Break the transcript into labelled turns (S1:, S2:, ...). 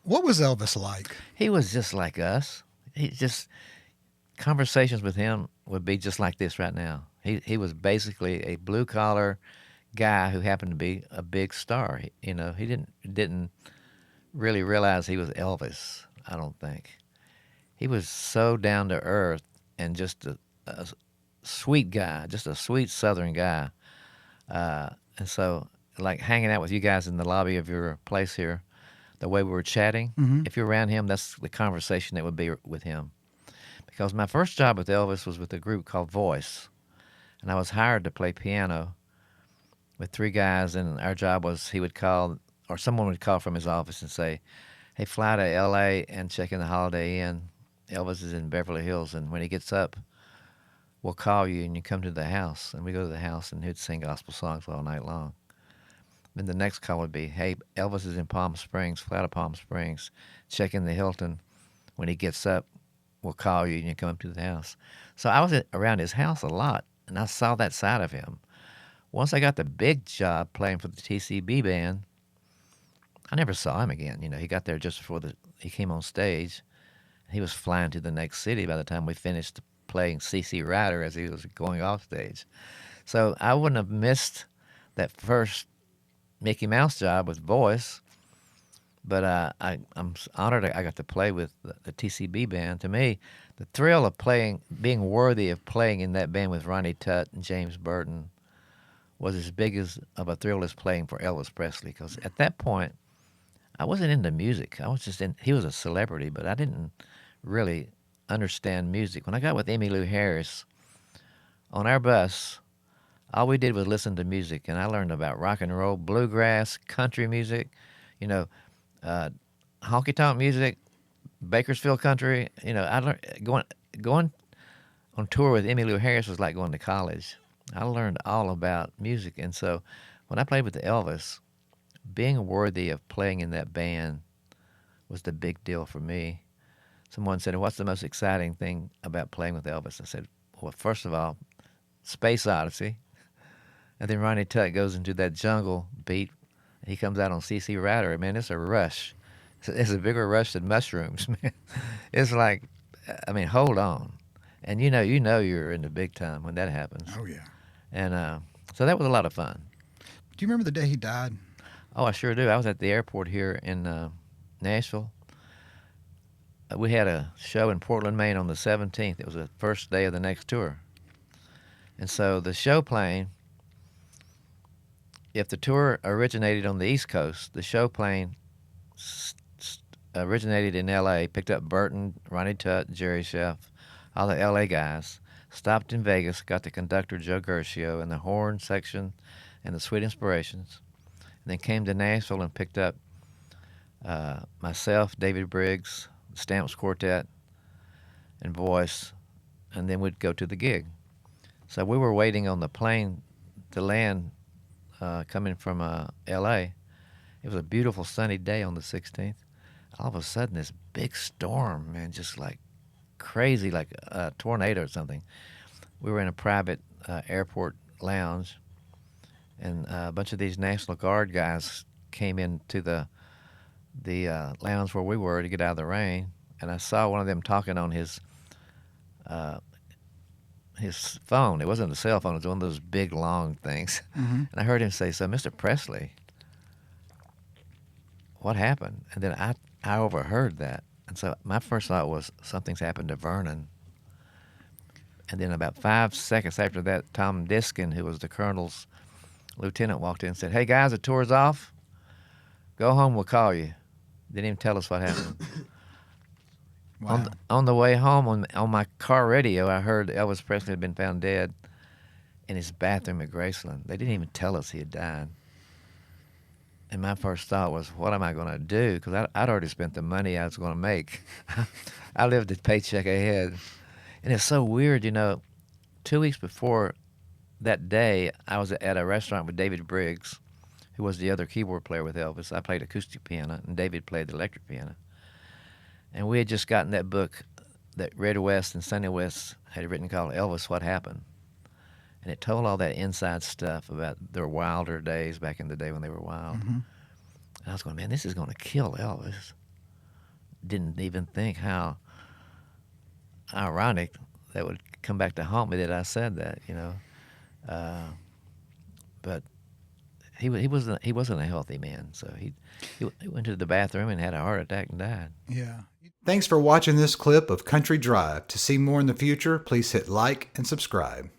S1: What was Elvis like?
S2: He was just like us. He just conversations with him would be just like this right now. He was basically a blue collar guy who happened to be a big star. He didn't really realize he was Elvis. I don't think he was so down to earth and just a sweet guy, just a sweet Southern guy. And so, like hanging out with you guys in the lobby of your place here, the way we were chatting,
S1: Hmm.
S2: if you're around him, that's the conversation that would be with him. Because my first job with Elvis was with a group called Voice, and I was hired to play piano with three guys, and our job was he would call, or someone would call from his office and say, "Hey, fly to L.A. and check in the Holiday Inn. Elvis is in Beverly Hills, and when he gets up, we'll call you and you come to the house." And we go to the house, and he'd sing gospel songs all night long. Then the next call would be, "Hey, Elvis is in Palm Springs, fly to Palm Springs, check in the Hilton. When he gets up, we'll call you and you come up to the house." So I was around his house a lot, and I saw that side of him. Once I got the big job playing for the TCB band, I never saw him again. He got there just before he came on stage. He was flying to the next city by the time we finished playing CC Rider as he was going off stage. So I wouldn't have missed that first Mickey Mouse job with Voice, but I'm honored I got to play with the TCB band. To me, the thrill of playing, being worthy of playing in that band with Ronnie Tutt and James Burton, was as big as of a thrill as playing for Elvis Presley. Because at that point, I wasn't into music. I was just in. He was a celebrity, but I didn't really understand music. When I got with Emmylou Harris on our bus, all we did was listen to music, and I learned about rock and roll, bluegrass, country music, you know, uh, honky tonk music, Bakersfield country. I learned going on tour with Emmylou Harris was like going to college. I learned all about music, and so when I played with Elvis, being worthy of playing in that band was the big deal for me. Someone said, "What's the most exciting thing about playing with Elvis?" I said, "Well, first of all, Space Odyssey." And then Ronnie Tutt goes into that jungle beat. He comes out on CC Rider. Man, it's a rush. It's a bigger rush than mushrooms, man. It's like, I mean, hold on. And you're in the big time when that happens.
S1: Oh yeah.
S2: And so that was a lot of fun.
S1: Do you remember the day he died?
S2: Oh, I sure do. I was at the airport here in Nashville. We had a show in Portland, Maine on the 17th. It was the first day of the next tour. And so the show plane, if the tour originated on the East Coast, the show plane originated in L.A., picked up Burton, Ronnie Tutt, Jerry Sheff, all the L.A. guys, stopped in Vegas, got the conductor Joe Gershio and the horn section and the Sweet Inspirations, and then came to Nashville and picked up myself, David Briggs, Stamps Quartet, and Voice, and then we'd go to the gig. So we were waiting on the plane to land coming from L.A. It was a beautiful sunny day on the 16th. All of a sudden, this big storm, man, just like crazy, like a tornado or something. We were in a private airport lounge, and a bunch of these National Guard guys came into the lounge where we were to get out of the rain, and I saw one of them talking on uh, his phone. It wasn't a cell phone; it was one of those big, long things.
S1: Hmm.
S2: And I heard him say, "So, Mr. Presley, what happened?" And then I overheard that, and so my first thought was something's happened to Vernon. And then about 5 seconds after that, Tom Diskin, who was the colonel's lieutenant, walked in and said, "Hey guys, the tour's off. Go home. We'll call you." Didn't even tell us what happened. On
S1: Wow.
S2: on the way home, on my car radio, I heard Elvis Presley had been found dead in his bathroom at Graceland. They didn't even tell us he had died. And my first thought was, what am I going to do? Because I'd already spent the money I was going to make. I lived a paycheck ahead. And it's so weird, 2 weeks before that day, I was at a restaurant with David Briggs, who was the other keyboard player with Elvis. I played acoustic piano, and David played the electric piano. And we had just gotten that book that Red West and Sonny West had written called Elvis, What Happened? And it told all that inside stuff about their wilder days back in the day when they were wild.
S1: Hmm.
S2: And I was going, man, this is going to kill Elvis. didn't even think how ironic that would come back to haunt me that I said that, you know. But he wasn't a healthy man, so he went to the bathroom and had a heart attack and died.
S1: Yeah.
S3: Thanks for watching this clip of Country Drive. To see more in the future, please hit like and subscribe.